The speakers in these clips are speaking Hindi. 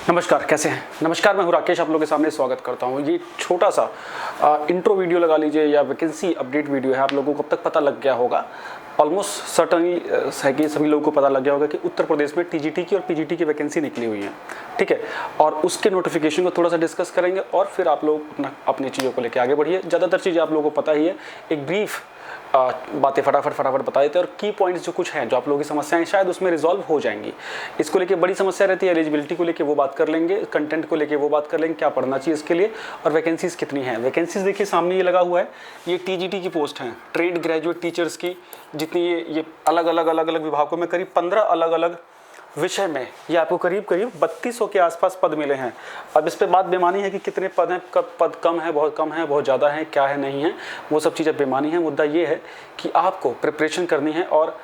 नमस्कार, कैसे हैं? नमस्कार, मैं हूं राकेश, आप लोगों के सामने स्वागत करता हूं। ये छोटा सा इंट्रो वीडियो लगा लीजिए या वैकेंसी अपडेट वीडियो है। आप लोगों को अब तक पता लग गया होगा, ऑलमोस्ट सर्टनली है कि सभी लोगों को पता लग गया होगा कि उत्तर प्रदेश में टीजीटी की और पीजीटी की वैकेंसी निकली हुई है, ठीक है। और उसके नोटिफिकेशन को थोड़ा सा डिस्कस करेंगे और फिर आप लोग अपनी चीज़ों को लेकर आगे बढ़िए। ज़्यादातर चीज़ें आप लोगों को पता ही है, एक ब्रीफ बातें फटाफट बता देते हैं और की पॉइंट्स जो कुछ हैं, जो आप लोगों की समस्याएं शायद उसमें रिजॉल्व हो जाएंगी। इसको लेके बड़ी समस्या रहती है, एलिजिबिलिटी को लेके वो बात कर लेंगे, कंटेंट को लेके वो बात कर लेंगे, क्या पढ़ना चाहिए इसके लिए, और वैकेंसीज कितनी हैं। वैकेंसीज देखिए सामने ये लगा हुआ है, ये टीजीटी की पोस्ट हैं, ट्रेड ग्रेजुएट टीचर्स की, जितनी ये अलग अलग विभागों में करीब 15 अलग अलग विषय में ये आपको करीब 3200 के आसपास पद मिले हैं। अब इस पे बात बेमानी है कि कितने पद हैं, कब पद कम है, बहुत ज़्यादा है, क्या है, नहीं है, वो सब चीज़ें बेमानी है। मुद्दा ये है कि आपको प्रिपरेशन करनी है और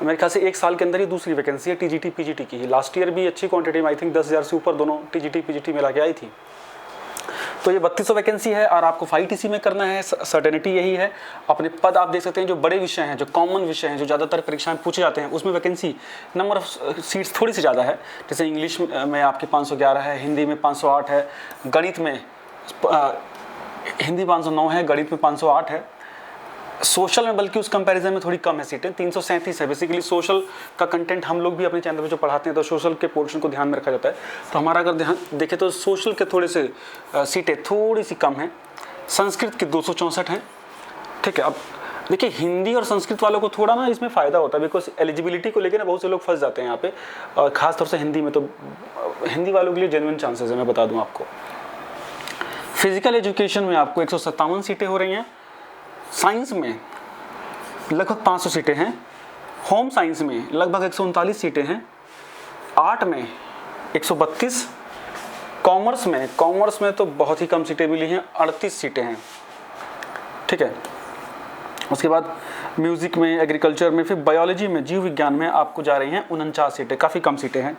मेरे ख्याल से एक साल के अंदर ही दूसरी वैकेंसी है टीजीटी पीजीटी की। लास्ट ईयर भी अच्छी क्वांटिटी में, आई थिंक 10,000 से ऊपर दोनों टीजीटी पीजीटी मिला के आई थी। तो ये 3200 वैकेंसी है और आपको 5TC में करना है, सर्टेनिटी यही है। अपने पद आप देख सकते हैं, जो बड़े विषय हैं, जो कॉमन विषय हैं, जो ज़्यादातर परीक्षाएं पूछे जाते हैं, उसमें वैकेंसी नंबर ऑफ सीट्स थोड़ी सी ज़्यादा है। जैसे इंग्लिश में आपके 511 है, हिंदी में 508 है, गणित में हिंदी 509 है, गणित में 508 है। सोशल में बल्कि उस कंपैरिजन में थोड़ी कम है सीटें, 337 है। बेसिकली सोशल का कंटेंट हम लोग भी अपने चैनल पे जो पढ़ाते हैं तो सोशल के पोर्शन को ध्यान में रखा जाता है। तो हमारा अगर ध्यान देखें तो सोशल के थोड़े से सीटें थोड़ी सी कम हैं। संस्कृत की 264 हैं, ठीक है। अब देखिए हिंदी और संस्कृत वालों को थोड़ा ना इसमें फ़ायदा होता है, बिकॉज एलिजिबिलिटी को लेकर ना बहुत से लोग फंस जाते हैं यहाँ पे, खासतौर से हिंदी में। तो हिंदी वालों के लिए जेन्युइन चांसेस है, मैं बता दूँ आपको। फिजिकल एजुकेशन में आपको 157 सीटें हो रही हैं, साइंस में लगभग 500 सीटें हैं, होम साइंस में लगभग 139 सीटें हैं, आर्ट में 132, कॉमर्स में तो बहुत ही कम सीटें मिली हैं, 38 सीटें हैं, ठीक है। उसके बाद म्यूज़िक में, एग्रीकल्चर में, फिर बायोलॉजी में, जीव विज्ञान में आपको जा रही हैं 49 सीटें, काफ़ी कम सीटें हैं।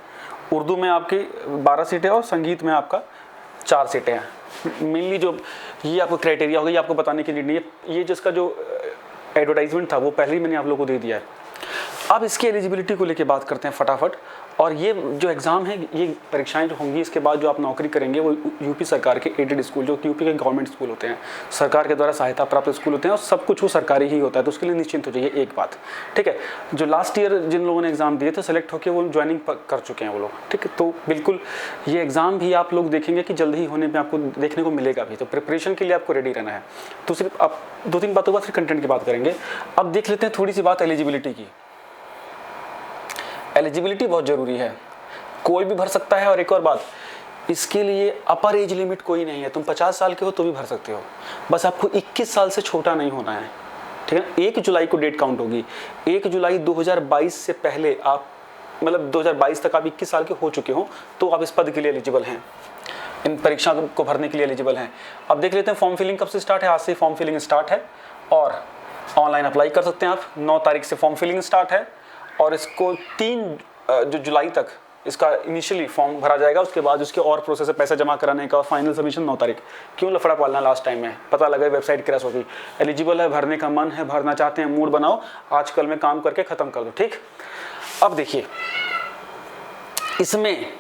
उर्दू में आपकी 12 सीटें और संगीत में आपका 4 सीटें हैं। मेनली जो ये आपको क्राइटेरिया होगा, ये आपको बताने की नीड नहीं है, ये जिसका जो एडवर्टाइजमेंट था वो पहले ही मैंने आप लोगों को दे दिया है। अब इसकी एलिजिबिलिटी को लेके बात करते हैं फटाफट। और ये जो एग्ज़ाम है, ये परीक्षाएं जो होंगी, इसके बाद जो आप नौकरी करेंगे वो यूपी सरकार के एडेड स्कूल, जो यूपी के गवर्नमेंट स्कूल होते हैं, सरकार के द्वारा सहायता प्राप्त स्कूल होते हैं, और सब कुछ वो सरकारी ही होता है। तो उसके लिए निश्चिंत हो जाइए, एक बात, ठीक है। जो लास्ट ईयर जिन लोगों ने एग्ज़ाम दिए थे, सेलेक्ट होकर वो ज्वाइनिंग कर चुके हैं वो लोग, ठीक है। तो बिल्कुल ये एग्ज़ाम भी आप लोग देखेंगे कि जल्द ही होने में आपको देखने को मिलेगा भी। तो प्रिपरेशन के लिए आपको रेडी रहना है। तो सिर्फ आप 2-3 बातों के बाद फिर कंटेंट की बात करेंगे। अब देख लेते हैं थोड़ी सी बात एलिजिबिलिटी की। एलिजिबिलिटी बहुत ज़रूरी है, कोई भी भर सकता है। और एक और बात, इसके लिए अपर एज लिमिट कोई नहीं है। तुम 50 साल के हो तो भी भर सकते हो, बस आपको 21 साल से छोटा नहीं होना है, ठीक है। 1 जुलाई को डेट काउंट होगी। 1 जुलाई 2022 से पहले आप, मतलब 2022 तक आप 21 साल के हो चुके हो तो आप इस पद के लिए एलिजिबल हैं, इन परीक्षा को भरने के लिए एलिजिबल हैं। अब देख लेते हैं फॉर्म फिलिंग कब से स्टार्ट है। आज से फॉर्म फिलिंग स्टार्ट है और ऑनलाइन अप्लाई कर सकते हैं आप। 9 तारीख से फॉर्म फिलिंग स्टार्ट है और इसको 3 जुलाई तक इसका इनिशियली फॉर्म भरा जाएगा। उसके बाद उसके और प्रोसेस है पैसा जमा कराने का, और फाइनल सबमिशन 9 तारीख। क्यों लफड़ा पालना लास्ट टाइम में, पता लगा वेबसाइट क्रैश हो गई। एलिजिबल है, भरने का मन है, भरना चाहते हैं, मूड बनाओ, आजकल में काम करके ख़त्म कर दो, ठीक। अब देखिए इसमें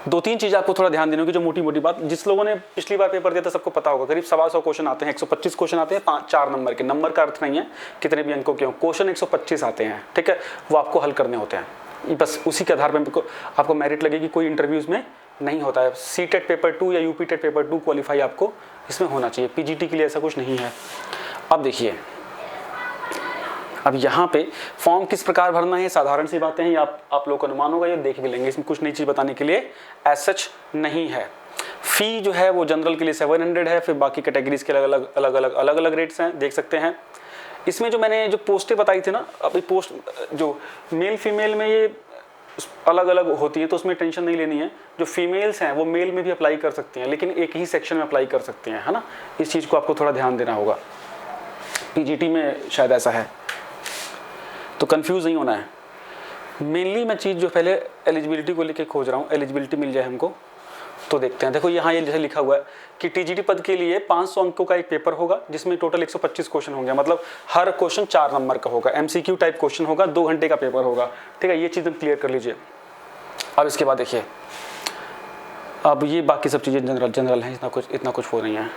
2-3 चीज़ आपको थोड़ा ध्यान देने होगी, जो मोटी मोटी बात। जिस लोगों ने पिछली बार पेपर दिया था सबको पता होगा, करीब 125 क्वेश्चन आते हैं, 125 क्वेश्चन आते हैं 4 नंबर के। नंबर का अर्थ नहीं है कितने भी अंकों के हो, क्वेश्चन 125 आते हैं, ठीक है। वो आपको हल करने होते हैं, बस उसी के आधार पर आपको मेरिट लगेगी। कोई इंटरव्यूज़ में नहीं होता है। सीटेट पेपर 2 या यूपी टेट पेपर 2 क्वालिफाई आपको इसमें होना चाहिए। पीजीटी के लिए ऐसा कुछ नहीं है। अब देखिए, अब यहाँ पे फॉर्म किस प्रकार भरना है, साधारण सी बातें हैं, ये आप लोगों को अनुमान होगा, ये देख भी लेंगे। इसमें कुछ नई चीज़ बताने के लिए एज सच नहीं है। फ़ी जो है वो जनरल के लिए 700 है, फिर बाकी कैटेगरीज के अलग अलग रेट्स हैं, देख सकते हैं। इसमें जो मैंने जो पोस्टें बताई थी ना, अभी पोस्ट जो मेल फीमेल में ये अलग अलग होती है, तो उसमें टेंशन नहीं लेनी है। जो फीमेल्स हैं वो मेल में भी अप्लाई कर सकती हैं, लेकिन एक ही सेक्शन में अप्लाई कर सकती हैं, है ना। इस चीज़ को आपको थोड़ा ध्यान देना होगा। पीजीटी में शायद ऐसा है, तो कंफ्यूज नहीं होना है। मेनली मैं चीज़ जो पहले एलिजिबिलिटी को लेके खोज रहा हूँ, एलिजिबिलिटी मिल जाए हमको तो देखते हैं। देखो यहाँ ये जैसे लिखा हुआ है कि टीजीटी पद के लिए 500 अंकों का एक पेपर होगा, जिसमें टोटल 125 क्वेश्चन होंगे। मतलब हर क्वेश्चन 4 नंबर का होगा, एमसीक्यू टाइप क्वेश्चन होगा, 2 घंटे का पेपर होगा, ठीक है। ये चीज़ क्लियर कर लीजिए। अब इसके बाद देखिए अब ये बाकी सब चीज़ें जनरल हैं, इतना कुछ हो नहीं है।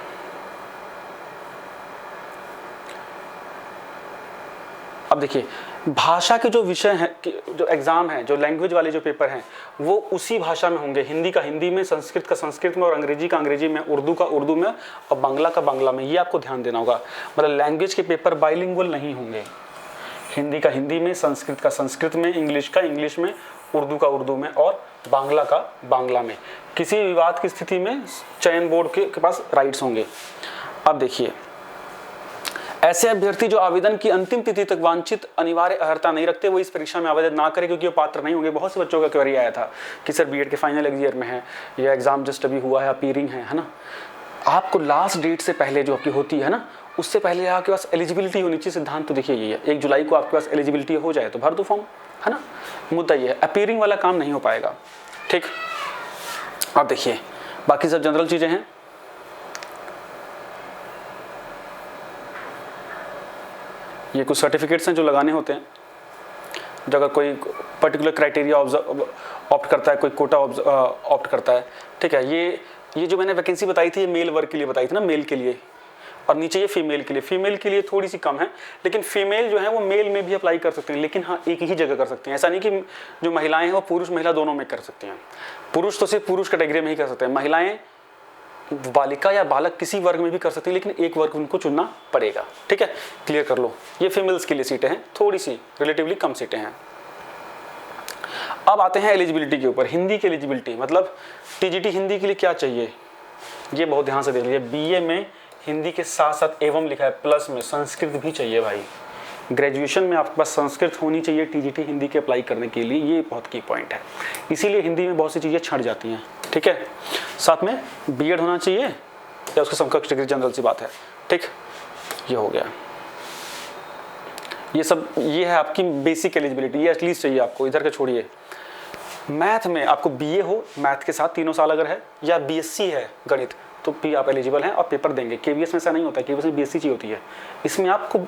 अब देखिए भाषा के जो विषय हैं, जो एग्ज़ाम हैं, जो लैंग्वेज वाले जो पेपर हैं, वो उसी भाषा में होंगे। हिंदी का हिंदी में, संस्कृत का संस्कृत में, और अंग्रेजी का अंग्रेजी में, उर्दू का उर्दू में, और बांग्ला का बांग्ला में। ये आपको ध्यान देना होगा। मतलब लैंग्वेज के पेपर बाइलिंगुअल नहीं होंगे। हिंदी का हिंदी में, संस्कृत का संस्कृत में, इंग्लिश का इंग्लिश में, उर्दू का उर्दू में, और बांग्ला का बांग्ला में। किसी विवाद की स्थिति में चयन बोर्ड के पास राइट्स होंगे। अब देखिए, ऐसे अभ्यर्थी जो आवेदन की अंतिम तिथि तक वांछित अनिवार्य अर्हता नहीं रखते, वो इस परीक्षा में आवेदन ना करें, क्योंकि वो पात्र नहीं होंगे। बहुत से बच्चों का क्वेरी आया था कि सर बीएड के फाइनल ईयर में है, या एग्जाम जस्ट अभी हुआ है, अपीयरिंग है ना। आपको लास्ट डेट से पहले जो आपकी होती है ना, उससे पहले आपके पास एलिजिबिलिटी होनी चाहिए। सिद्धांत तो देखिए यही है, 1 जुलाई को आपके पास एलिजिबिलिटी हो जाए तो भर दो फॉर्म, है ना। मुद्दा ये है, अपीयरिंग वाला काम नहीं हो पाएगा। ठीक, अब देखिए बाकी सब जनरल चीज़ें हैं। ये कुछ सर्टिफिकेट्स हैं जो लगाने होते हैं, जो अगर कोई पर्टिकुलर क्राइटेरिया ऑप्ट करता है, कोई कोटा ऑप्ट करता है। ठीक है, ये जो मैंने वैकेंसी बताई थी, ये मेल वर्ग के लिए बताई थी ना, मेल के लिए, और नीचे ये फीमेल के लिए। फीमेल के लिए थोड़ी सी कम है, लेकिन फीमेल जो है वो मेल में भी अप्लाई कर सकते हैं, लेकिन हाँ एक ही जगह कर सकते हैं। ऐसा नहीं कि जो महिलाएं हैं वो पुरुष महिला दोनों में कर सकती हैं। पुरुष तो सिर्फ पुरुष कैटेगरी में ही कर सकते हैं, महिलाएं बालिका या बालक किसी वर्ग में भी कर सकते हैं, लेकिन एक वर्ग उनको चुनना पड़ेगा। ठीक है, क्लियर कर लो। ये फीमेल्स के लिए सीटें हैं, थोड़ी सी रिलेटिवली कम सीटें हैं। अब आते हैं एलिजिबिलिटी के ऊपर। हिंदी की एलिजिबिलिटी मतलब टीजीटी हिंदी के लिए क्या चाहिए, ये बहुत ध्यान से देख लीजिए। बीए में हिंदी के साथ साथ एवं लिखा है, प्लस में संस्कृत भी चाहिए भाई। ग्रेजुएशन में आपके पास संस्कृत होनी चाहिए टीजीटी हिंदी के अप्लाई करने के लिए, ये बहुत की पॉइंट है। इसीलिए हिंदी में बहुत सी चीज़ें छंट जाती हैं। ठीक है, साथ में बीएड होना चाहिए या उसका समकक्ष डिग्री, जनरल सी बात है। ठीक, ये हो गया। ये है आपकी बेसिक एलिजिबिलिटी, ये एटलीस्ट चाहिए आपको। इधर के छोड़िए, मैथ में आपको बीए हो, मैथ के साथ 3 साल अगर है, या बीएससी है गणित, तो भी आप एलिजिबल हैं और पेपर देंगे। केवीएस में ऐसा नहीं होता, केवीएस में बीएससी चाहिए होती है। इसमें आपको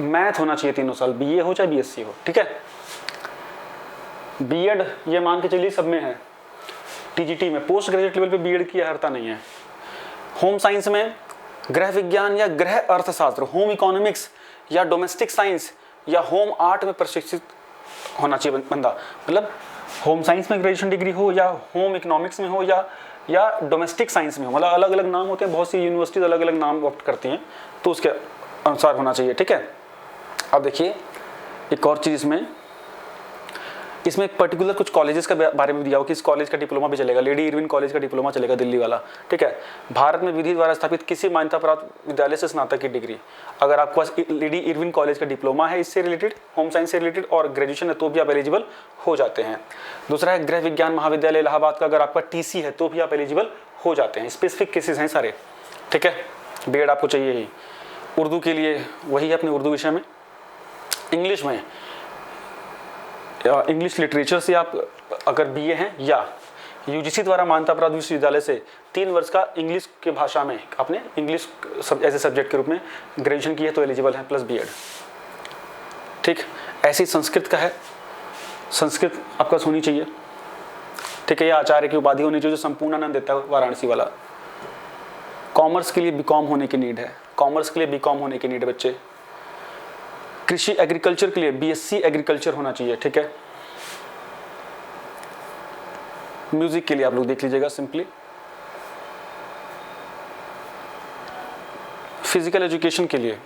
मैथ होना चाहिए 3 साल, बीए हो चाहे बीएससी हो। ठीक है, बीएड ये मान के चलिए सब में है। टीजीटी में पोस्ट ग्रेजुएट लेवल पे बीएड की अर्हता नहीं है। होम साइंस में गृह विज्ञान या गृह अर्थशास्त्र, होम इकोनॉमिक्स या डोमेस्टिक साइंस या होम आर्ट में प्रशिक्षित होना चाहिए बंदा। मतलब होम साइंस में ग्रेजुएशन डिग्री हो, या होम इकोनॉमिक्स में हो, या डोमेस्टिक साइंस में हो। मतलब अलग अलग नाम होते हैं, बहुत सी यूनिवर्सिटीज अलग अलग नाम ऑप्ट करती हैं, तो उसके अनुसार होना चाहिए। ठीक है, अब देखिए एक और चीज़ इसमें एक पर्टिकुलर कुछ कॉलेजेस का बारे में दिया हो कि इस कॉलेज का डिप्लोमा भी चलेगा। लेडी इरविन कॉलेज का डिप्लोमा चलेगा, दिल्ली वाला। ठीक है, भारत में विधि द्वारा स्थापित किसी मान्यता प्राप्त विद्यालय से स्नातक की डिग्री। अगर आपके पास लेडी इरविन कॉलेज का डिप्लोमा है इससे रिलेटेड, होम साइंस से रिलेटेड, और ग्रेजुएशन है, तो भी आप एलिजिबल हो जाते हैं। दूसरा है गृह विज्ञान महाविद्यालय इलाहाबाद का, अगर आपका टीसी है तो भी आप एलिजिबल हो जाते हैं। स्पेसिफिक केसेस हैं सारे। ठीक है, बीएड आपको चाहिए ही। उर्दू के लिए वही है अपने उर्दू विषय में। इंग्लिश में इंग्लिश लिटरेचर से आप अगर बीए हैं, या यूजीसी द्वारा मान्यता प्राप्त विश्वविद्यालय से 3 वर्ष का इंग्लिश के भाषा में आपने इंग्लिश एज ए सब्जेक्ट के रूप में ग्रेजुएशन की है, तो एलिजिबल है, प्लस बीएड। ठीक, ऐसी संस्कृत का है, संस्कृत आपका होनी चाहिए। ठीक है, ये आचार्य की उपाधि होनी चाहिए जो संपूर्णानंद देता है, वाराणसी वाला। कॉमर्स के लिए बीकॉम होने की नीड है, कॉमर्स के लिए बीकॉम होने की नीड है बच्चे। कृषि एग्रीकल्चर के लिए बीएससी एग्रीकल्चर होना चाहिए। ठीक है, म्यूजिक के लिए आप लोग देख लीजिएगा सिंपली। फिजिकल एजुकेशन के लिए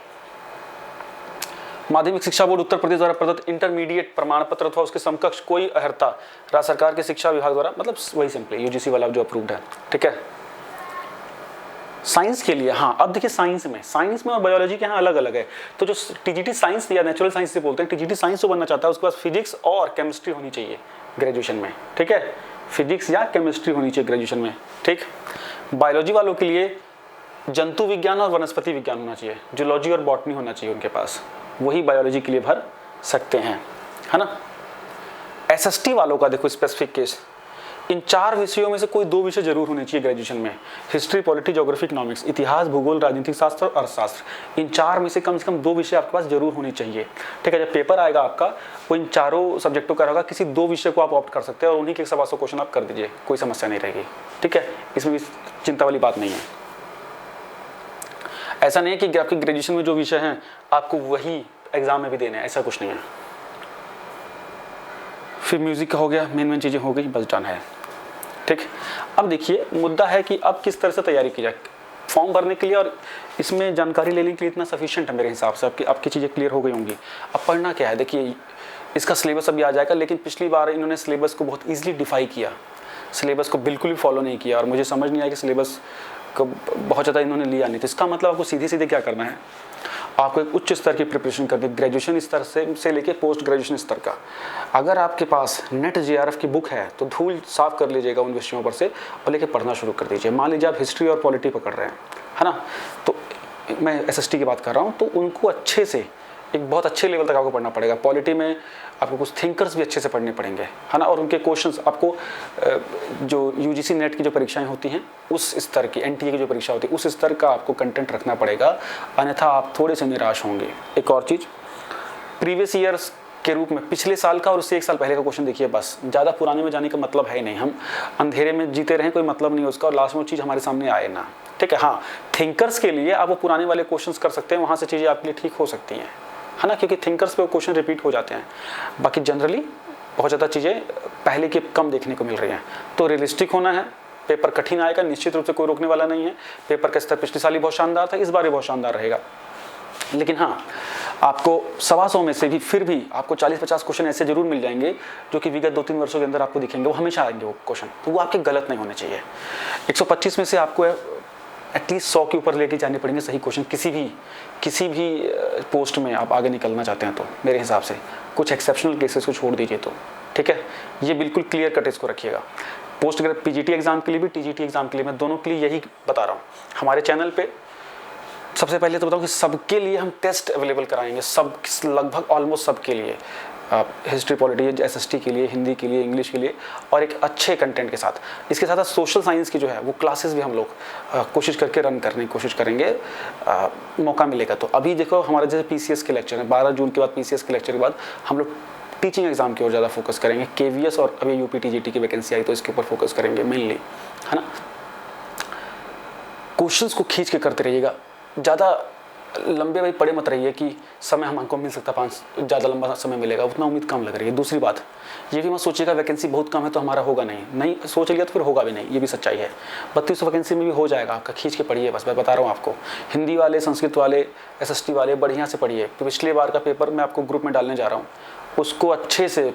माध्यमिक शिक्षा बोर्ड उत्तर प्रदेश द्वारा प्रदत्त इंटरमीडिएट प्रमाण पत्र अथवा उसके समकक्ष कोई अर्हता राज्य सरकार के शिक्षा विभाग द्वारा, मतलब वही सिंपली यूजीसी वाला जो अप्रूव्ड है। ठीक है, साइंस के लिए, हाँ अब देखिए साइंस में और बायोलॉजी के यहाँ अलग अलग है। तो जो टीजीटी साइंस या नेचुरल साइंस से बोलते हैं, टीजीटी साइंस जो बनना चाहता है उसके पास फिजिक्स और केमिस्ट्री होनी चाहिए ग्रेजुएशन में। ठीक है, फिजिक्स या केमिस्ट्री होनी चाहिए ग्रेजुएशन में। ठीक, बायोलॉजी वालों के लिए जंतु विज्ञान और वनस्पति विज्ञान होना चाहिए, जूलॉजी और बॉटनी होना चाहिए उनके पास, वही बायोलॉजी के लिए भर सकते हैं, है ना। एसएसटी वालों का देखो स्पेसिफिक केस, इन 4 विषयों में से कोई 2 विषय जरूर होने चाहिए ग्रेजुएशन में, हिस्ट्री, पॉलिटी, ज्योग्राफी, इकोनॉमिक्स, इतिहास, भूगोल, राजनीतिक शास्त्र और अर्थशास्त्र। इन 4 में से कम 2 विषय आपके पास जरूर होने चाहिए। ठीक है, जब पेपर आएगा आपका वो इन चारों सब्जेक्टों का रहेगा, किसी 2 विषय को आप ऑप्ट कर सकते हैं और उन्हीं के सवा 100 क्वेश्चन आप कर दीजिए, कोई समस्या नहीं रहेगी। ठीक है, इसमें भी चिंता वाली बात नहीं है। ऐसा नहीं है कि आपके ग्रेजुएशन में जो विषय हैं आपको वही एग्जाम में भी देने हैं, ऐसा कुछ नहीं है। फिर म्यूजिक का हो गया, मेन चीजें हो गई, बस डन है। ठीक, अब देखिए मुद्दा है कि अब किस तरह से तैयारी की जाए फॉर्म भरने के लिए, और इसमें जानकारी लेने के लिए इतना सफिशिएंट है मेरे हिसाब से। आपकी चीज़ें क्लियर हो गई होंगी। अब पढ़ना क्या है, देखिए इसका सिलेबस अभी आ जाएगा, लेकिन पिछली बार इन्होंने सिलेबस को बहुत ईजिली डिफाई किया, सिलेबस को बिल्कुल भी फॉलो नहीं किया, और मुझे समझ नहीं आया कि सिलेबस को बहुत ज़्यादा इन्होंने लिया नहीं। तो इसका मतलब आपको सीधे सीधे क्या करना है, आपको एक उच्च स्तर की प्रिपरेशन करनी, ग्रेजुएशन स्तर से लेके पोस्ट ग्रेजुएशन स्तर का। अगर आपके पास नेट जेआरएफ की बुक है तो धूल साफ कर लीजिएगा उन विषयों पर से और लेके पढ़ना शुरू कर दीजिए। मान लीजिए आप हिस्ट्री और पॉलिटी पकड़ रहे हैं, है ना, तो मैं एसएसटी की बात कर रहा हूँ, तो उनको अच्छे से एक बहुत अच्छे लेवल तक आपको पढ़ना पड़ेगा। पॉलिटी में आपको कुछ थिंकर्स भी अच्छे से पढ़ने पड़ेंगे, है ना, और उनके क्वेश्चंस आपको जो यूजीसी नेट की जो परीक्षाएं होती हैं उस स्तर की, एनटीए की जो परीक्षा होती है उस स्तर का आपको कंटेंट रखना पड़ेगा, अन्यथा आप थोड़े से निराश होंगे। एक और चीज़, प्रीवियस ईयर्स के रूप में पिछले साल का और उससे 1 साल पहले का क्वेश्चन देखिए, बस ज़्यादा पुराने में जाने का मतलब है नहीं। हम अंधेरे में जीते रहें, कोई मतलब नहीं है उसका, और लास्ट में वो चीज़ हमारे सामने आए ना। ठीक है, हाँ, थिंकर्स के लिए आप वो पुराने वाले क्वेश्चंस कर सकते हैं, वहाँ से चीज़ें आपके लिए ठीक हो सकती हैं, है ना, क्योंकि थिंकर्स पे वो क्वेश्चन रिपीट हो जाते हैं। बाकी जनरली बहुत ज़्यादा चीज़ें पहले की कम देखने को मिल रही हैं। तो रियलिस्टिक होना है, पेपर कठिन आएगा, निश्चित रूप से कोई रोकने वाला नहीं है। पेपर का स्तर पिछले साल ही बहुत शानदार था, इस बार भी बहुत शानदार रहेगा। लेकिन हाँ, आपको 125 में से भी फिर भी आपको 40-50 क्वेश्चन ऐसे जरूर मिल जाएंगे जो कि विगत 2-3 वर्षों के अंदर आपको दिखेंगे, वो हमेशा आएंगे वो क्वेश्चन, तो वो आपके गलत नहीं होने चाहिए। 125 में से आपको एटलीस्ट 100 के ऊपर लेके जाने पड़ेंगे सही क्वेश्चन, किसी भी पोस्ट में आप आगे निकलना चाहते हैं तो, मेरे हिसाब से कुछ एक्सेप्शनल केसेस को छोड़ दीजिए तो। ठीक है, ये बिल्कुल क्लियर कट इसको रखिएगा। पोस्ट पीजीटी एग्जाम के लिए भी, टीजीटी एग्जाम के लिए, मैं दोनों के लिए यही बता रहा हूँ। हमारे चैनल पे सबसे पहले तो बताऊँ कि सबके लिए हम टेस्ट अवेलेबल कराएंगे, सब लगभग ऑलमोस्ट सबके लिए, हिस्ट्री, पॉलिटी, एसएसटी के लिए, हिंदी के लिए, इंग्लिश के लिए, और एक अच्छे कंटेंट के साथ। इसके साथ साथ सोशल साइंस की जो है वो क्लासेस भी हम लोग कोशिश करके रन करने की कोशिश करेंगे, मौका मिलेगा तो। अभी देखो हमारे जैसे पीसीएस के लेक्चर हैं, 12 जून के बाद पीसीएस के लेक्चर के बाद हम लोग टीचिंग एग्जाम की ओर ज़्यादा फोकस करेंगे। केवीएस और अभी यूपीटीजीटी की वैकेंसी आई तो इसके ऊपर फोकस करेंगे मेनली, है ना। क्वेश्चंस को खींच के करते रहिएगा, ज़्यादा लंबे भाई पड़े मत रहिए कि समय हमको मिल सकता 5 ज़्यादा लंबा समय मिलेगा, उतना उम्मीद कम लग रही है। दूसरी बात ये भी मत सोचिएगा वैकेंसी बहुत कम है तो हमारा होगा नहीं सोच लिया तो फिर होगा भी नहीं, ये भी सच्चाई है। 32 वैकेंसी में भी हो जाएगा आपका, खींच के पढ़िए, बस मैं बता रहा हूँ आपको। हिंदी वाले, संस्कृत वाले, एसएसटी वाले बढ़िया से पढ़िए। पिछले बार का पेपर मैं आपको ग्रुप में डालने जा रहा हूँ, उसको अच्छे से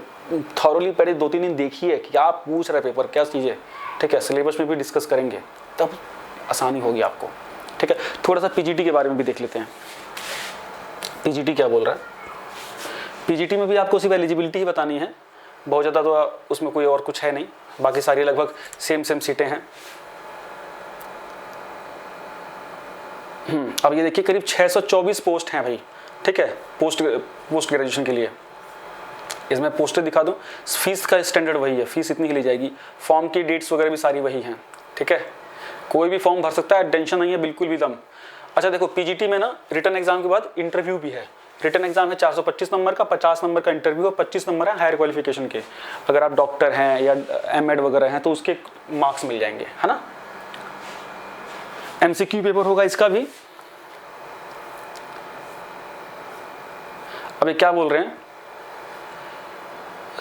थॉरली पढ़े, 2-3 दिन देखिए क्या पूछ रहा है पेपर, क्या चीज़ें। ठीक है, सिलेबस में भी डिस्कस करेंगे, तब आसानी होगी आपको। ठीक है, थोड़ा सा पीजीटी के बारे में भी देख लेते हैं। पीजीटी क्या बोल रहा है, पीजीटी में भी आपको सिर्फ एलिजिबिलिटी ही बतानी है, बहुत ज़्यादा तो उसमें कोई और कुछ है नहीं, बाकी सारी लगभग सेम सीटें हैं। अब ये देखिए करीब 624 पोस्ट हैं भाई। ठीक है, पोस्ट ग्रेजुएशन के लिए। इसमें पोस्टर दिखा दूं, फीस का स्टैंडर्ड वही है, फीस इतनी ही ली जाएगी, फॉर्म की डेट्स वगैरह भी सारी वही हैं। ठीक है, कोई भी फॉर्म भर सकता है, टेंशन नहीं है बिल्कुल भी दम। अच्छा देखो, पीजीटी में ना रिटन एग्जाम के बाद इंटरव्यू भी है। रिटन एग्जाम है 425 नंबर का, 50 नंबर का इंटरव्यू और 25 नंबर है हायर क्वालिफिकेशन के। अगर आप डॉक्टर हैं या एमएड वगैरह हैं तो उसके मार्क्स मिल जाएंगे, है ना। एमसीक्यू पेपर होगा इसका भी। अभी क्या बोल रहे हैं,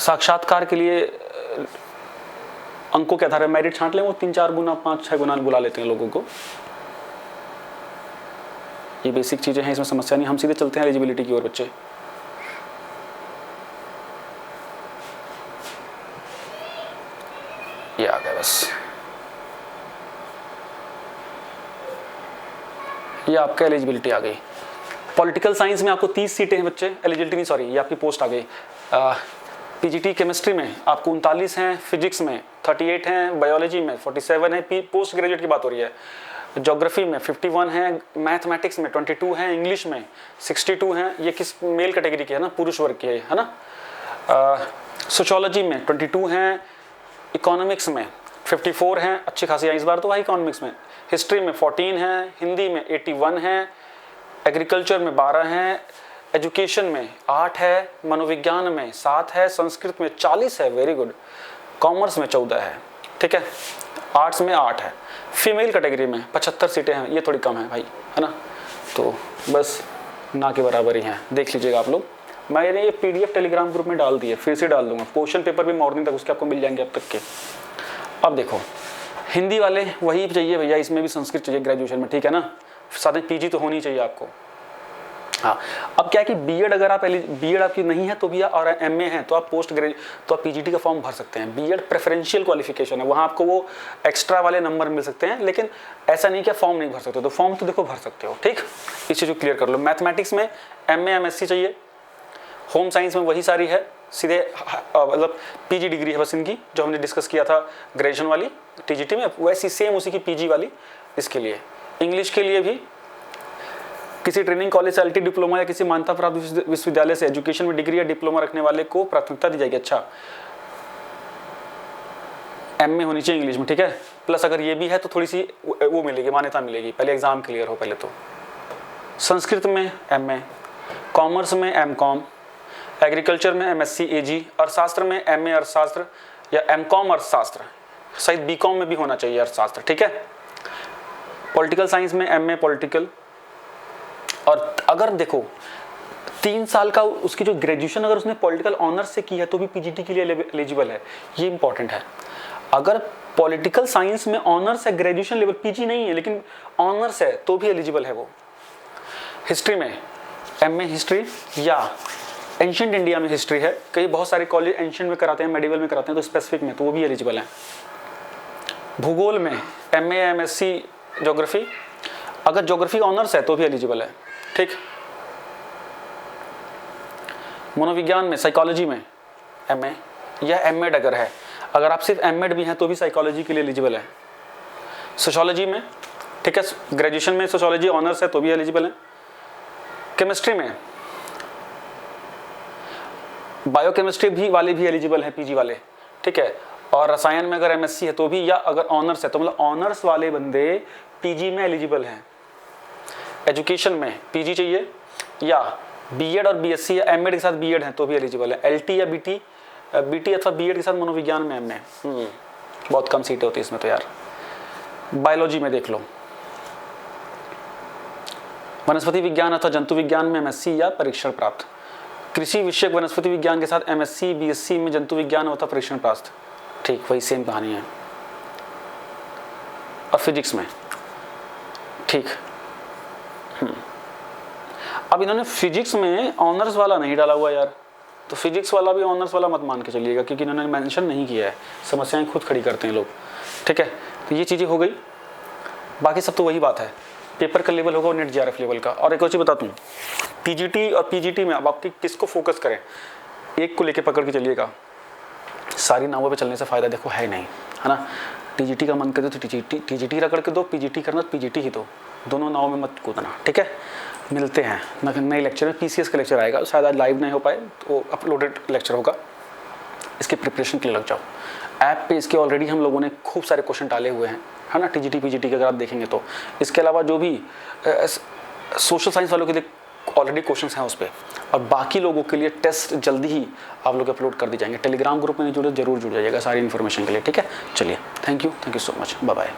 साक्षात्कार के लिए अंकों के आधार पर मेरिट छांट लें, वो 3-4 गुना 5-6 गुना बुला लेते हैं लोगों को। ये बेसिक चीजें हैं, इसमें समस्या नहीं। हम सीधे चलते हैं एलिजिबिलिटी की ओर बच्चे। ये आ गया बस, ये आपका एलिजिबिलिटी आ गई। पॉलिटिकल साइंस में आपको 30 सीटें हैं बच्चे, एलिजिबिलिटी नहीं सॉरी, ये आपकी पोस्ट आ गई। पीजीटी केमिस्ट्री में आपको 39 हैं, फिजिक्स में 38 हैं, बायोलॉजी में 47 है, पोस्ट ग्रेजुएट की बात हो रही है। ज्योग्राफी में 51 है, मैथमेटिक्स में 22 हैं, इंग्लिश में 62 हैं। ये किस मेल कैटेगरी की है ना, पुरुष वर्ग की है ना। सोशियोलॉजी में 22 हैं, इकोनॉमिक्स में 54 हैं, अच्छी खासी हैं इस बार तो भाई इकोनॉमिक्स में। हिस्ट्री में 14 हैं, हिंदी में 81 हैं, एग्रीकल्चर में 12 हैं, एजुकेशन में 8 है, मनोविज्ञान में 7 है, संस्कृत में 40 है, वेरी गुड, कॉमर्स में 14 है, ठीक है, आर्ट्स में 8 है, फीमेल कैटेगरी में 75 सीटें हैं, ये थोड़ी कम है भाई, है ना, तो बस ना के बराबर ही हैं, देख लीजिएगा आप लोग। मैंने ये PDF टेलीग्राम ग्रुप में डाल दिए, फिर से डाल दूंगा, क्वेश्चन पेपर भी मॉर्निंग तक उसके आपको मिल जाएंगे अब तक के। अब देखो हिंदी वाले वही चाहिए भैया, इसमें भी संस्कृत चाहिए ग्रेजुएशन में, ठीक है ना, साथ में PG तो होनी चाहिए आपको। हाँ, अब क्या है कि बीएड अगर आप बीएड आपकी नहीं है तो भी, और MA है तो आप तो आप PGT का फॉर्म भर सकते हैं। बीएड प्रेफरेंशियल क्वालिफिकेशन है, वहाँ आपको वो एक्स्ट्रा वाले नंबर मिल सकते हैं, लेकिन ऐसा नहीं कि फॉर्म नहीं भर सकते, तो फॉर्म तो देखो भर सकते हो, ठीक। इस चीज़ को क्लियर कर लो। मैथमेटिक्स में MA MSc चाहिए, होम साइंस में वही सारी है, सीधे मतलब PG डिग्री है बस इनकी, जो हमने डिस्कस किया था ग्रेजुएशन वाली TGT में, वैसी सेम उसी की PG वाली इसके लिए। इंग्लिश के लिए भी किसी ट्रेनिंग कॉलेज से ILT डिप्लोमा या किसी मान्यता प्राप्त विश्वविद्यालय से एजुकेशन में डिग्री या डिप्लोमा रखने वाले को प्राथमिकता दी जाएगी। अच्छा, MA होनी चाहिए इंग्लिश में, ठीक है, प्लस अगर ये भी है तो थोड़ी सी वो मिलेगी, मान्यता मिलेगी, पहले एग्जाम क्लियर हो पहले तो। संस्कृत में MA, कॉमर्स में MCOM, एग्रीकल्चर में MSc AG, अर्थशास्त्र में MA अर्थशास्त्र या MCOM अर्थशास्त्र, शायद BCom में भी होना चाहिए अर्थशास्त्र, ठीक है। पॉलिटिकल साइंस में MA पॉलिटिकल, और अगर देखो 3 साल का उसकी जो ग्रेजुएशन अगर उसने पॉलिटिकल ऑनर्स से की है तो भी PGT के लिए एलिजिबल है, ये इंपॉर्टेंट है। अगर पॉलिटिकल साइंस में ऑनर्स है, ग्रेजुएशन लेवल PG नहीं है लेकिन ऑनर्स है तो भी एलिजिबल है वो। हिस्ट्री में MA हिस्ट्री या एंशिएंट इंडिया में हिस्ट्री है, कई बहुत सारे कॉलेज एंशिएंट में कराते हैं, मेडिवल में कराते हैं, तो स्पेसिफिक में तो वो भी एलिजिबल है। भूगोल में MA MSc ज्योग्राफी, अगर ज्योग्राफी ऑनर्स है तो भी एलिजिबल है, ठीक। मनोविज्ञान में साइकोलॉजी में MA या MEd अगर है, अगर आप सिर्फ MEd भी हैं तो भी साइकोलॉजी के लिए एलिजिबल है। सोशियोलॉजी में, ठीक है, ग्रेजुएशन में सोशियोलॉजी ऑनर्स है तो भी एलिजिबल है। केमिस्ट्री में बायोकेमिस्ट्री भी वाले भी एलिजिबल हैं, PG वाले, ठीक है। और रसायन में अगर MSc है तो भी, या अगर ऑनर्स है तो मतलब ऑनर्स वाले बंदे PG में एलिजिबल हैं। एजुकेशन में PG चाहिए, या BEd और BSc या MEd के साथ BEd है तो भी एलिजिबल है। LT या BT अथवा BEd के साथ मनोविज्ञान में MA, बहुत कम सीटें होती है इसमें तो यार। बायोलॉजी में देख लो, वनस्पति विज्ञान अथवा जंतु विज्ञान में MSc या परीक्षण प्राप्त। कृषि विषयक वनस्पति विज्ञान के साथ MSc BSc में जंतु विज्ञान अथवा परीक्षण प्राप्त, ठीक, वही सेम कहानी है। और फिजिक्स में, ठीक। अब इन्होंने फिजिक्स में ऑनर्स वाला नहीं डाला हुआ यार, तो फिजिक्स वाला भी ऑनर्स वाला मत मान के चलिएगा, क्योंकि इन्होंने मेंशन नहीं किया है, समस्याएं खुद खड़ी करते हैं लोग, ठीक है। तो ये चीज़ें हो गई, बाकी सब तो वही बात है, पेपर का लेवल होगा और नेट JRF लेवल का। और एक और चीज़ बताता हूँ, PGT और PGT में अब आपकी किसको फोकस करें, एक को लेके पकड़ के चलिएगा, सारी नावों पे चलने से फ़ायदा देखो है नहीं, है ना। TGT का मन करे तो TGT रगड़ के दो, PGT करना तो PGT ही दो, दोनों नाव में मत कूदना, ठीक है। मिलते हैं नए लेक्चर में, PCS का लेक्चर आएगा, शायद आज लाइव नहीं हो पाए तो अपलोडेड लेक्चर होगा, इसके प्रिपरेशन के लिए लग जाओ। ऐप पे इसके ऑलरेडी हम लोगों ने खूब सारे क्वेश्चन डाले हुए हैं, है ना, TGT PGT के अगर आप देखेंगे तो। इसके अलावा जो भी सोशल साइंस वालों के लिए ऑलरेडी क्वेश्चंस हैं उस पर, और बाकी लोगों के लिए टेस्ट जल्दी ही आप लोग अपलोड कर दी जाएंगे। टेलीग्राम ग्रुप में जरूर जुड़ जाइएगा सारी इन्फॉर्मेशन के लिए, ठीक है। चलिए, thank you so much, bye bye.